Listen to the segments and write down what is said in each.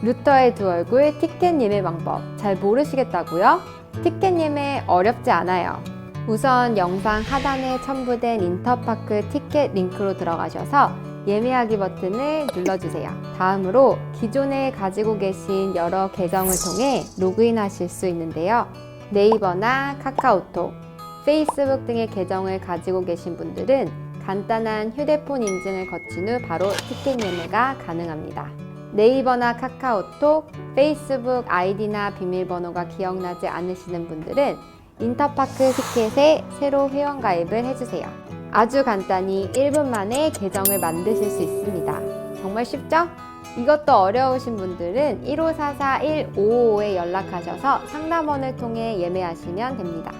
루터의 두 얼굴 티켓 예매 방법 잘 모르시겠다고요? 티켓 예매 어렵지 않아요. 우선 영상 하단에 첨부된 인터파크 티켓 링크로 들어가셔서 예매하기 버튼을 눌러주세요. 다음으로 기존에 가지고 계신 여러 계정을 통해 로그인하실 수 있는데요. 네이버나 카카오톡, 페이스북 등의 계정을 가지고 계신 분들은 간단한 휴대폰 인증을 거친 후 바로 티켓 예매가 가능합니다. 네이버나 카카오톡, 페이스북 아이디나 비밀번호가 기억나지 않으시는 분들은 인터파크 티켓에 새로 회원가입을 해주세요. 아주 간단히 1분 만에 계정을 만드실 수 있습니다. 정말 쉽죠? 이것도 어려우신 분들은 1544-1555에 연락하셔서 상담원을 통해 예매하시면 됩니다.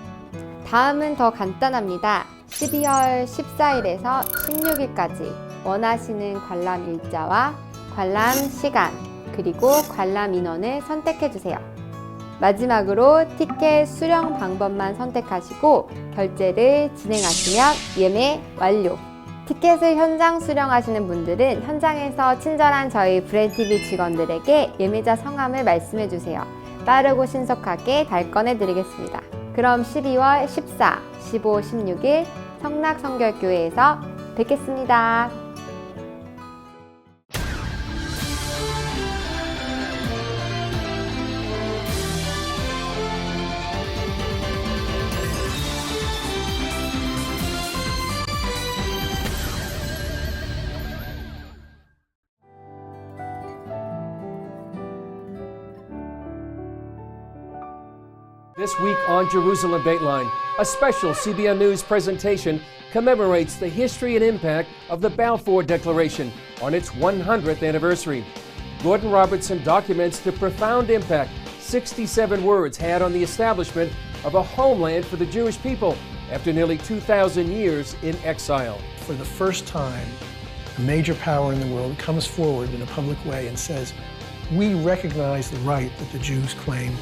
다음은 더 간단합니다. 12월 14일에서 16일까지 원하시는 관람 일자와 관람 시간, 그리고 관람 인원을 선택해주세요. 마지막으로 티켓 수령 방법만 선택하시고 결제를 진행하시면 예매 완료! 티켓을 현장 수령하시는 분들은 현장에서 친절한 저희 브랜TV 직원들에게 예매자 성함을 말씀해주세요. 빠르고 신속하게 달건해드리겠습니다. 그럼 12월 14, 15, 16일 성락성결교회에서 뵙겠습니다. This week on Jerusalem Dateline, a special CBN News presentation commemorates the history and impact of the Balfour Declaration on its 100th anniversary. Gordon Robertson documents the profound impact 67 words had on the establishment of a homeland for the Jewish people after nearly 2,000 years in exile. For the first time, a major power in the world comes forward in a public way and says, we recognize the right that the Jews claim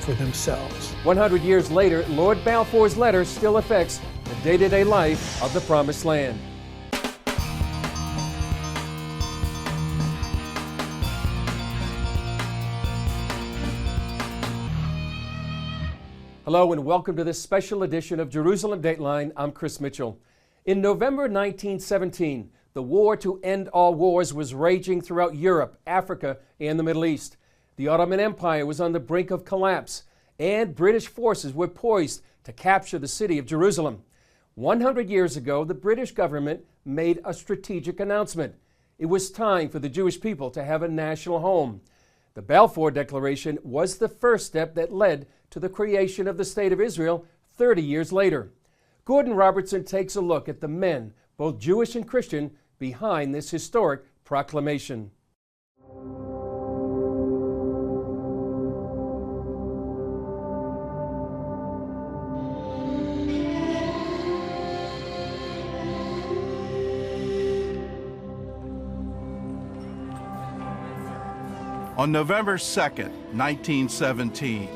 for themselves. 100 years later, Lord Balfour's letter still affects the day-to-day life of the Promised Land. Hello and welcome to this special edition of Jerusalem Dateline. I'm Chris Mitchell. In November 1917, the war to end all wars was raging throughout Europe, Africa, and the Middle East. The Ottoman Empire was on the brink of collapse, and British forces were poised to capture the city of Jerusalem. 100 years ago, the British government made a strategic announcement. It was time for the Jewish people to have a national home. The Balfour Declaration was the first step that led to the creation of the State of Israel 30 years later. Gordon Robertson takes a look at the men, both Jewish and Christian, behind this historic proclamation. On November 2nd, 1917,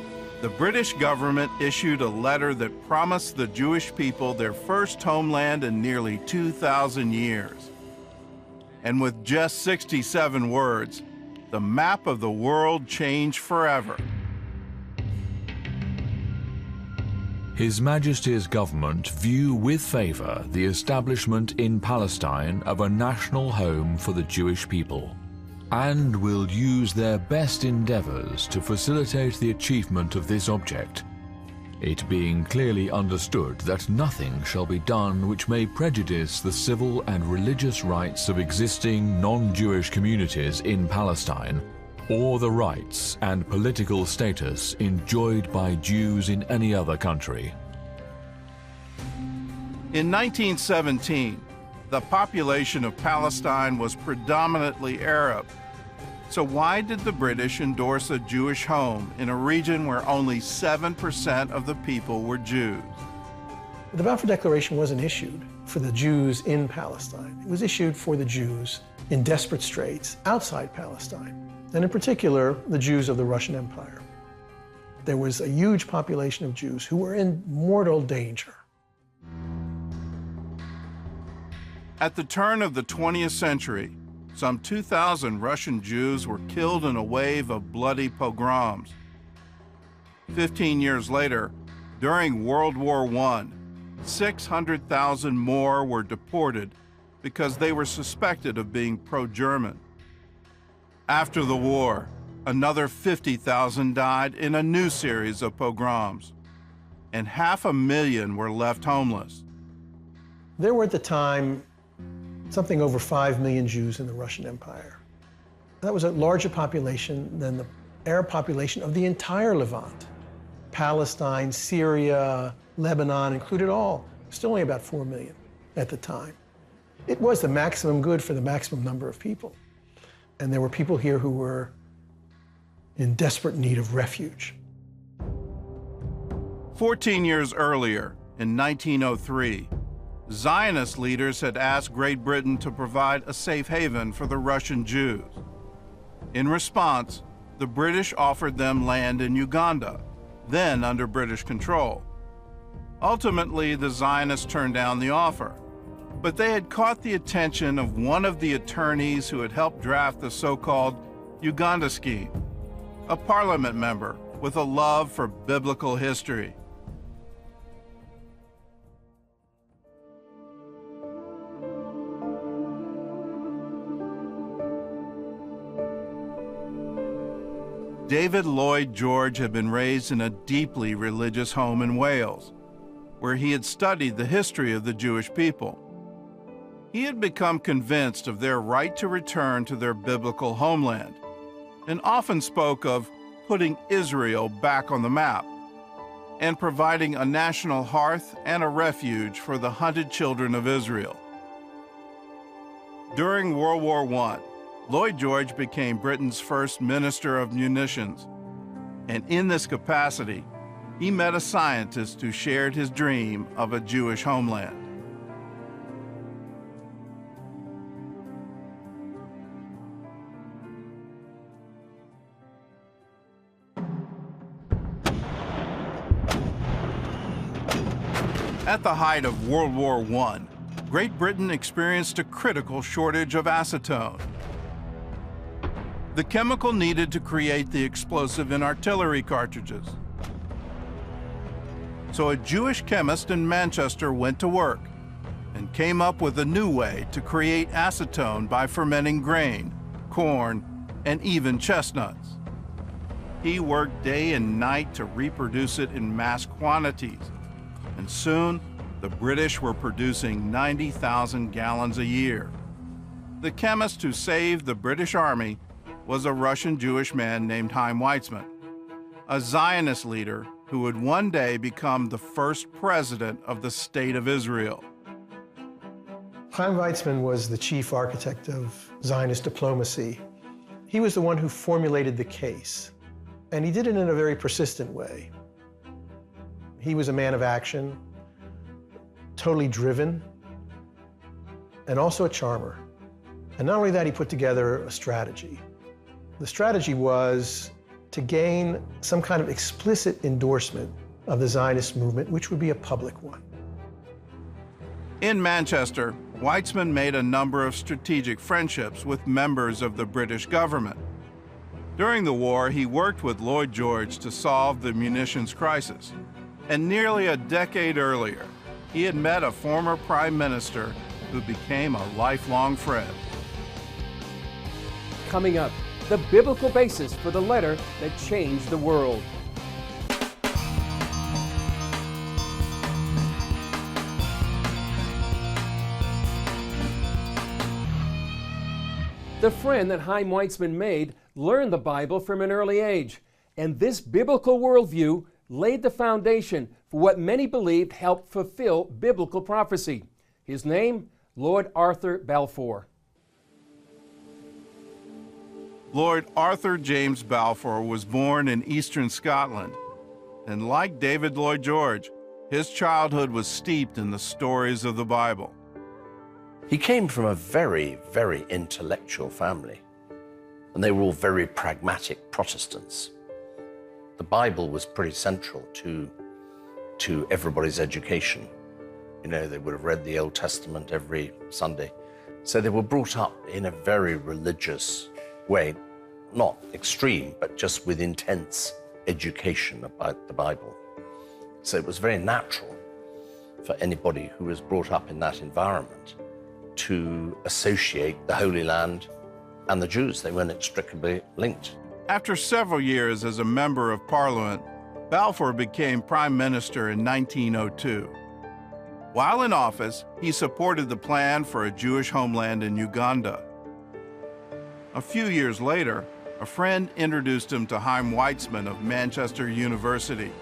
the British government issued a letter that promised the Jewish people their first homeland in nearly 2,000 years. And with just 67 words, the map of the world changed forever. His Majesty's government view with favour the establishment in Palestine of a national home for the Jewish people, and will use their best endeavours to facilitate the achievement of this object, it being clearly understood that nothing shall be done which may prejudice the civil and religious rights of existing non-Jewish communities in Palestine, or the rights and political status enjoyed by Jews in any other country. In 1917, the population of Palestine was predominantly Arab. So why did the British endorse a Jewish home in a region where only 7% of the people were Jews? The Balfour Declaration wasn't issued for the Jews in Palestine. It was issued for the Jews in desperate straits outside Palestine, and in particular, the Jews of the Russian Empire. There was a huge population of Jews who were in mortal danger. At the turn of the 20th century, some 2,000 Russian Jews were killed in a wave of bloody pogroms. 15 years later, during World War I, 600,000 more were deported because they were suspected of being pro-German. After the war, another 50,000 died in a new series of pogroms, and 500,000 were left homeless. There were at the time something over 5 million Jews in the Russian Empire. That was a larger population than the Arab population of the entire Levant. Palestine, Syria, Lebanon, included all, still only about 4 million at the time. It was the maximum good for the maximum number of people. And there were people here who were in desperate need of refuge. 14 years earlier, in 1903, Zionist leaders had asked Great Britain to provide a safe haven for the Russian Jews. In response, the British offered them land in Uganda, then under British control. Ultimately, the Zionists turned down the offer, but they had caught the attention of one of the attorneys who had helped draft the so-called Uganda Scheme, a parliament member with a love for biblical history. David Lloyd George had been raised in a deeply religious home in Wales, where he had studied the history of the Jewish people. He had become convinced of their right to return to their biblical homeland, and often spoke of putting Israel back on the map and providing a national hearth and a refuge for the hunted children of Israel. During World War I, Lloyd George became Britain's first Minister of Munitions, and in this capacity, he met a scientist who shared his dream of a Jewish homeland. At the height of World War I, Great Britain experienced a critical shortage of acetone, the chemical needed to create the explosive in artillery cartridges. So a Jewish chemist in Manchester went to work and came up with a new way to create acetone by fermenting grain, corn, and even chestnuts. He worked day and night to reproduce it in mass quantities, and soon the British were producing 90,000 gallons a year. The chemist who saved the British Army was a Russian Jewish man named Chaim Weizmann, a Zionist leader who would one day become the first president of the State of Israel. Chaim Weizmann was the chief architect of Zionist diplomacy. He was the one who formulated the case, and he did it in a very persistent way. He was a man of action, totally driven, and also a charmer. And not only that, he put together a strategy. The strategy was to gain some kind of explicit endorsement of the Zionist movement, which would be a public one. In Manchester, Weizmann made a number of strategic friendships with members of the British government. During the war, he worked with Lloyd George to solve the munitions crisis. And nearly a decade earlier, he had met a former prime minister who became a lifelong friend. Coming up, the biblical basis for the letter that changed the world. The friend that Chaim Weizmann made learned the Bible from an early age, and this biblical worldview laid the foundation for what many believed helped fulfill biblical prophecy. His name, Lord Arthur Balfour. Lord Arthur James Balfour was born in eastern Scotland, and like David Lloyd George, his childhood was steeped in the stories of the Bible. He came from a very, very intellectual family, and they were all very pragmatic Protestants. The Bible was pretty central to everybody's education. You know, they would have read the Old Testament every Sunday, So they were brought up in a very religious way, not extreme, but just with intense education about the Bible. So it was very natural for anybody who was brought up in that environment to associate the Holy Land and the Jews. They were inextricably linked. After several years as a member of Parliament, Balfour became Prime Minister in 1902. While in office, he supported the plan for a Jewish homeland in Uganda. A few years later, a friend introduced him to Chaim Weizmann of Manchester University,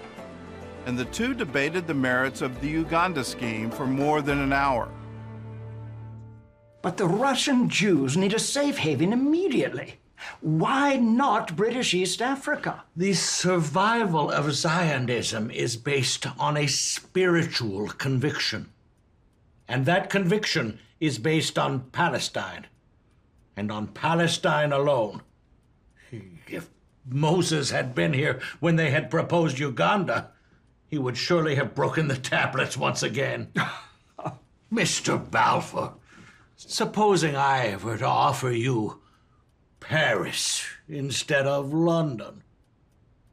and the two debated the merits of the Uganda scheme for more than an hour. But the Russian Jews need a safe haven immediately. Why not British East Africa? The survival of Zionism is based on a spiritual conviction. And that conviction is based on Palestine, and on Palestine alone. If Moses had been here when they had proposed Uganda, he would surely have broken the tablets once again. Mr. Balfour, supposing I were to offer you Paris instead of London,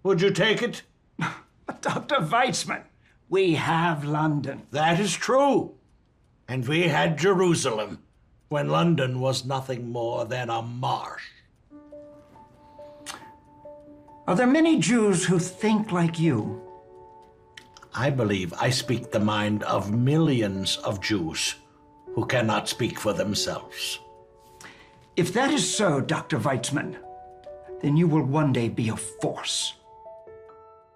would you take it? But Dr. Weizmann, we have London. That is true. And we had Jerusalem when London was nothing more than a marsh. Are there many Jews who think like you? I believe I speak the mind of millions of Jews who cannot speak for themselves. If that is so, Dr. Weizmann, then you will one day be a force.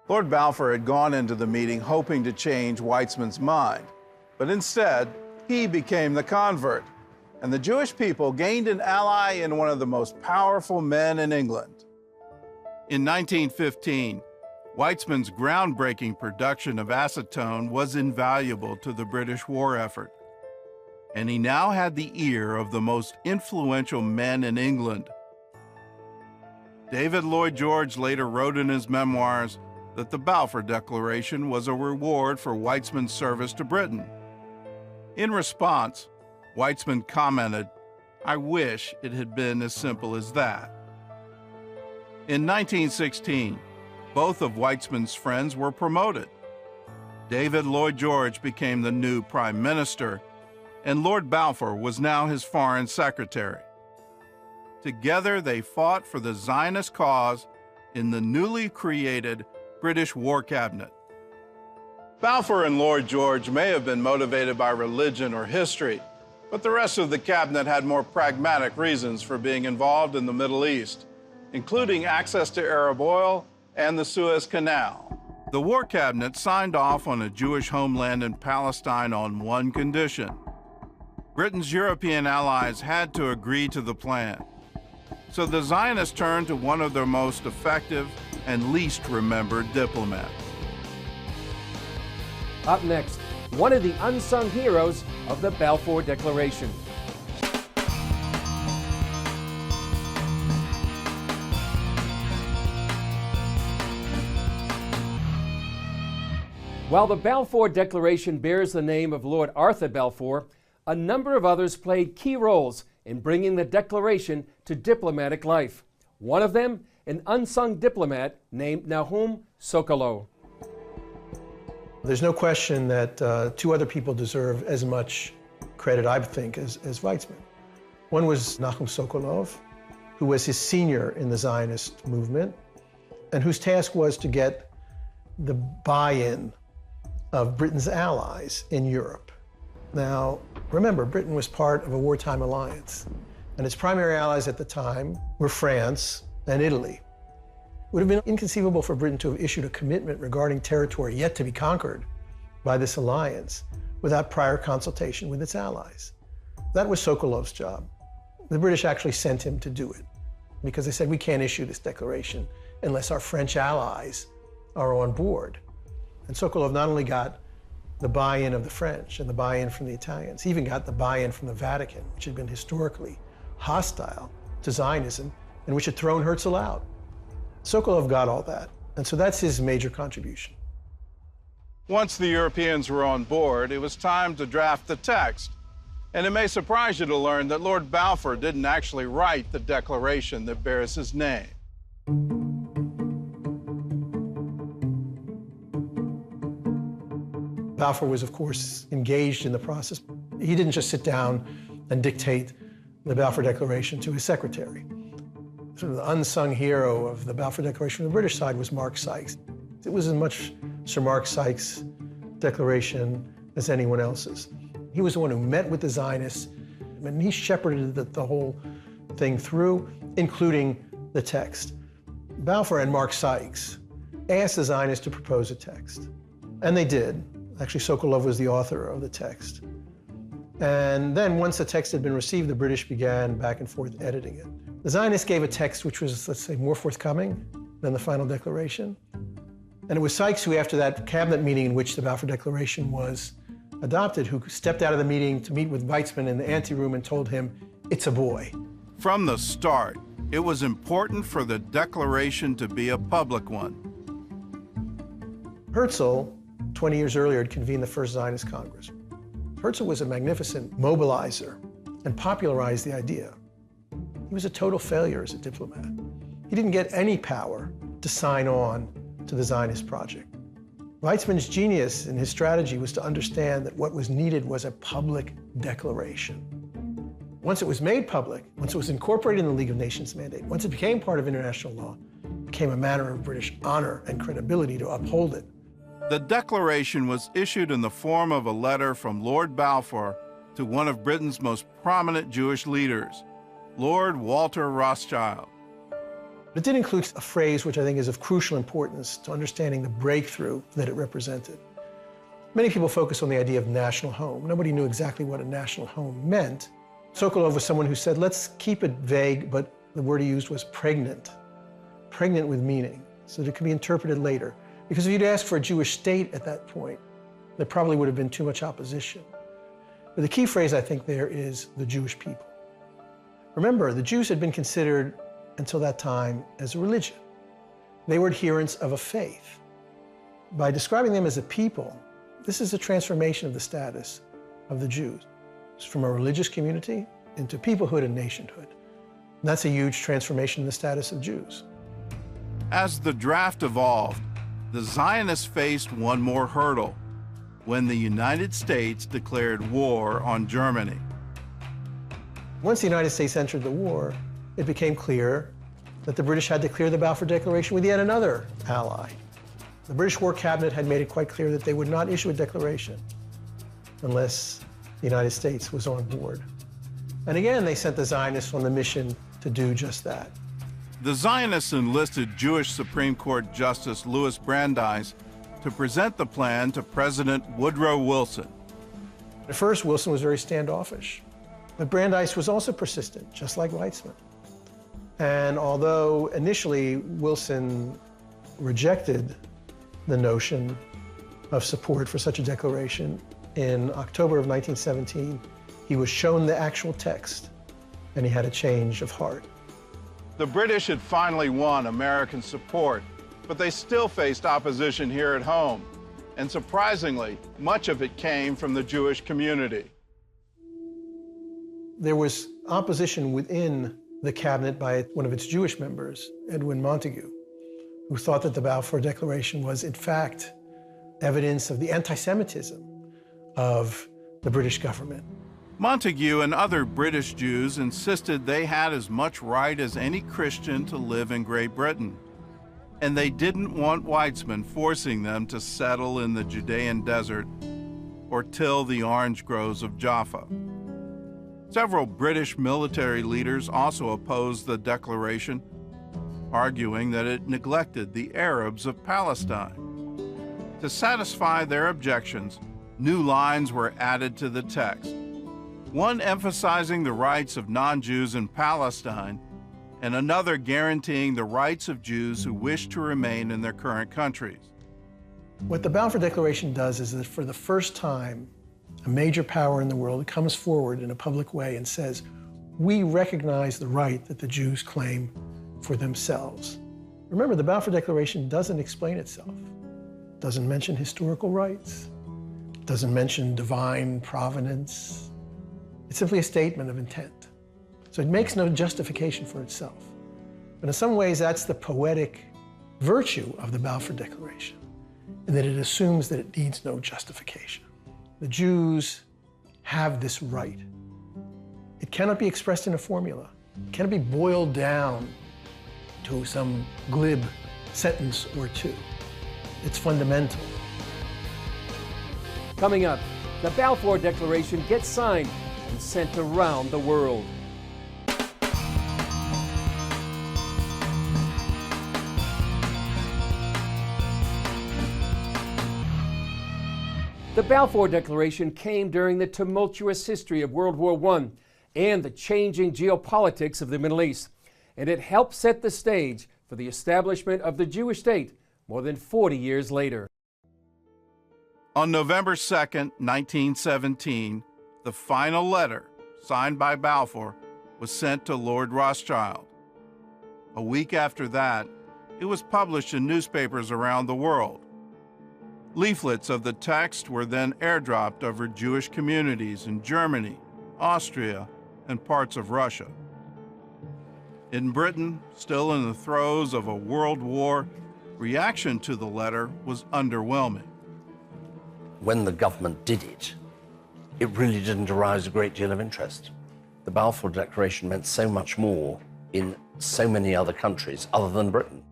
Lord Balfour had gone into the meeting hoping to change Weizmann's mind, but instead, he became the convert, and the Jewish people gained an ally in one of the most powerful men in England. In 1915, Weizmann's groundbreaking production of acetone was invaluable to the British war effort, and he now had the ear of the most influential men in England. David Lloyd George later wrote in his memoirs that the Balfour Declaration was a reward for Weizmann's service to Britain. In response, Weizmann commented, "I wish it had been as simple as that." In 1916, both of Weizmann's friends were promoted. David Lloyd George became the new Prime Minister, and Lord Balfour was now his Foreign Secretary. Together, they fought for the Zionist cause in the newly created British War Cabinet. Balfour and Lloyd George may have been motivated by religion or history, but the rest of the cabinet had more pragmatic reasons for being involved in the Middle East, including access to Arab oil and the Suez Canal. The War Cabinet signed off on a Jewish homeland in Palestine on one condition: Britain's European allies had to agree to the plan. So the Zionists turned to one of their most effective and least remembered diplomats. Up next, one of the unsung heroes of the Balfour Declaration. While the Balfour Declaration bears the name of Lord Arthur Balfour, a number of others played key roles in bringing the Declaration to diplomatic life. One of them, an unsung diplomat named Nahum Sokolov. There's no question that two other people deserve as much credit, I think, as Weizmann. One was Nahum Sokolov, who was his senior in the Zionist movement, and whose task was to get the buy-in of Britain's allies in Europe. Now, remember, Britain was part of a wartime alliance, and its primary allies at the time were France and Italy. It would have been inconceivable for Britain to have issued a commitment regarding territory yet to be conquered by this alliance without prior consultation with its allies. That was Sokolov's job. The British actually sent him to do it because they said, we can't issue this declaration unless our French allies are on board. And Sokolov not only got the buy-in of the French and the buy-in from the Italians, he even got the buy-in from the Vatican, which had been historically hostile to Zionism and which had thrown Herzl out. Sokolov got all that, and so that's his major contribution. Once the Europeans were on board, it was time to draft the text. And it may surprise you to learn that Lord Balfour didn't actually write the declaration that bears his name. Balfour was, of course, engaged in the process. He didn't just sit down and dictate the Balfour Declaration to his secretary. Sort of the unsung hero of the Balfour Declaration from the British side was Mark Sykes. It was as much Sir Mark Sykes' declaration as anyone else's. He was the one who met with the Zionists, and he shepherded the whole thing through, including the text. Balfour and Mark Sykes asked the Zionists to propose a text, and they did. Actually, Sokolov was the author of the text. And then once the text had been received, the British began back and forth editing it. The Zionists gave a text which was, let's say, more forthcoming than the final declaration. And it was Sykes who, after that cabinet meeting in which the Balfour Declaration was adopted, who stepped out of the meeting to meet with Weizmann in the anteroom and told him, "It's a boy." From the start, it was important for the declaration to be a public one. Herzl, 20 years earlier, had convened the first Zionist Congress. Herzl was a magnificent mobilizer and popularized the idea. He was a total failure as a diplomat. He didn't get any power to sign on to the Zionist project. Weizmann's genius in his strategy was to understand that what was needed was a public declaration. Once it was made public, once it was incorporated in the League of Nations mandate, once it became part of international law, it became a matter of British honor and credibility to uphold it. The declaration was issued in the form of a letter from Lord Balfour to one of Britain's most prominent Jewish leaders, Lord Walter Rothschild. It did include a phrase which I think is of crucial importance to understanding the breakthrough that it represented. Many people focus on the idea of national home. Nobody knew exactly what a national home meant. Sokolov was someone who said, let's keep it vague, but the word he used was pregnant with meaning, so that it could be interpreted later. Because if you'd asked for a Jewish state at that point, there probably would have been too much opposition. But the key phrase I think there is the Jewish people. Remember, the Jews had been considered until that time as a religion. They were adherents of a faith. By describing them as a people, this is a transformation of the status of the Jews. It's from a religious community into peoplehood and nationhood. And that's a huge transformation in the status of Jews. As the draft evolved, the Zionists faced one more hurdle when the United States declared war on Germany. Once the United States entered the war, it became clear that the British had to clear the Balfour Declaration with yet another ally. The British War Cabinet had made it quite clear that they would not issue a declaration unless the United States was on board. And again, they sent the Zionists on the mission to do just that. The Zionists enlisted Jewish Supreme Court Justice Louis Brandeis to present the plan to President Woodrow Wilson. At first, Wilson was very standoffish, but Brandeis was also persistent, just like Weizmann. And although initially Wilson rejected the notion of support for such a declaration, in October of 1917, he was shown the actual text, and he had a change of heart. The British had finally won American support, but they still faced opposition here at home. And surprisingly, much of it came from the Jewish community. There was opposition within the cabinet by one of its Jewish members, Edwin Montagu, who thought that the Balfour Declaration was, in fact, evidence of the anti-Semitism of the British government. Montagu and other British Jews insisted they had as much right as any Christian to live in Great Britain, and they didn't want Weizmann forcing them to settle in the Judean desert or till the orange groves of Jaffa. Several British military leaders also opposed the declaration, arguing that it neglected the Arabs of Palestine. To satisfy their objections, new lines were added to the text, one emphasizing the rights of non-Jews in Palestine, and another guaranteeing the rights of Jews who wish to remain in their current countries. What the Balfour Declaration does is that for the first time, a major power in the world comes forward in a public way and says, we recognize the right that the Jews claim for themselves. Remember, the Balfour Declaration doesn't explain itself. It doesn't mention historical rights. It doesn't mention divine providence. It's simply a statement of intent. So it makes no justification for itself. But in some ways, that's the poetic virtue of the Balfour Declaration, in that it assumes that it needs no justification. The Jews have this right. It cannot be expressed in a formula. It cannot be boiled down to some glib sentence or two. It's fundamental. Coming up, the Balfour Declaration gets signed and sent around the world. The Balfour Declaration came during the tumultuous history of World War I and the changing geopolitics of the Middle East, and it helped set the stage for the establishment of the Jewish state more than 40 years later. On November 2nd, 1917, the final letter, signed by Balfour, was sent to Lord Rothschild. A week after that, it was published in newspapers around the world. Leaflets of the text were then airdropped over Jewish communities in Germany, Austria, and parts of Russia. In Britain, still in the throes of a world war, reaction to the letter was underwhelming. When the government did it, it really didn't arouse a great deal of interest. The Balfour Declaration meant so much more in so many other countries other than Britain.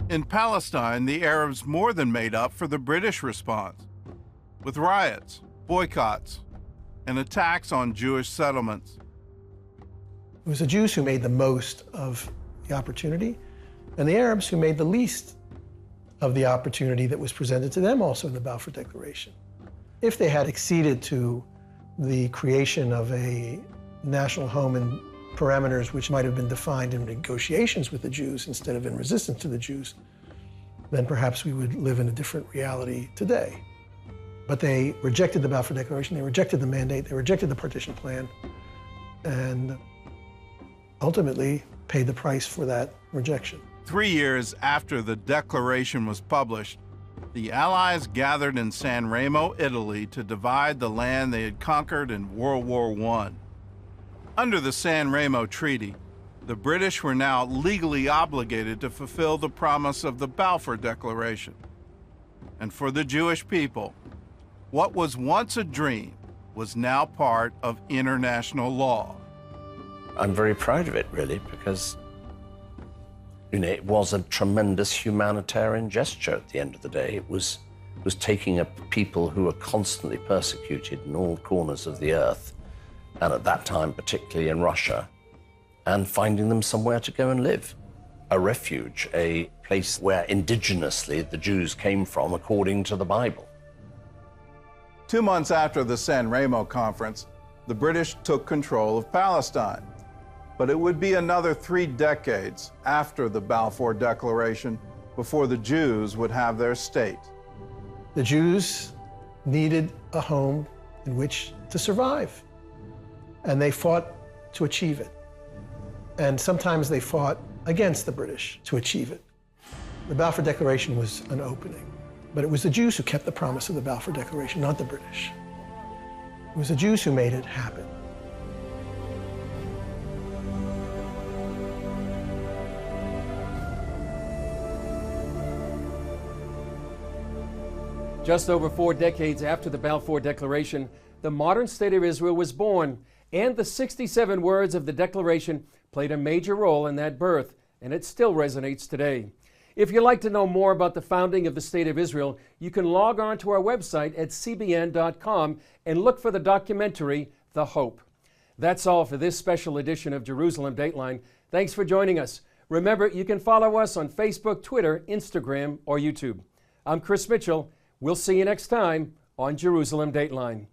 In Palestine, the Arabs more than made up for the British response, with riots, boycotts, and attacks on Jewish settlements. It was the Jews who made the most of the opportunity, and the Arabs who made the least of the opportunity that was presented to them also in the Balfour Declaration. If they had acceded to the creation of a national home in parameters which might have been defined in negotiations with the Jews instead of in resistance to the Jews, then perhaps we would live in a different reality today. But they rejected the Balfour Declaration, they rejected the mandate, they rejected the partition plan, and ultimately paid the price for that rejection. 3 years after the declaration was published, the Allies gathered in San Remo, Italy, to divide the land they had conquered in World War I. Under the San Remo Treaty, the British were now legally obligated to fulfill the promise of the Balfour Declaration. And for the Jewish people, what was once a dream was now part of international law. I'm very proud of it, really, because it was a tremendous humanitarian gesture at the end of the day. It was taking a people who were constantly persecuted in all corners of the earth, and at that time, particularly in Russia, and finding them somewhere to go and live. A refuge, a place where indigenously the Jews came from according to the Bible. 2 months after the San Remo Conference, the British took control of Palestine. But it would be another 3 decades after the Balfour Declaration before the Jews would have their state. The Jews needed a home in which to survive, and they fought to achieve it. And sometimes they fought against the British to achieve it. The Balfour Declaration was an opening, but it was the Jews who kept the promise of the Balfour Declaration, not the British. It was the Jews who made it happen. Just over 4 decades after the Balfour Declaration, the modern state of Israel was born, and the 67 words of the Declaration played a major role in that birth, and it still resonates today. If you'd like to know more about the founding of the State of Israel, you can log on to our website at cbn.com and look for the documentary, The Hope. That's all for this special edition of Jerusalem Dateline. Thanks for joining us. Remember, you can follow us on Facebook, Twitter, Instagram, or YouTube. I'm Chris Mitchell. We'll see you next time on Jerusalem Dateline.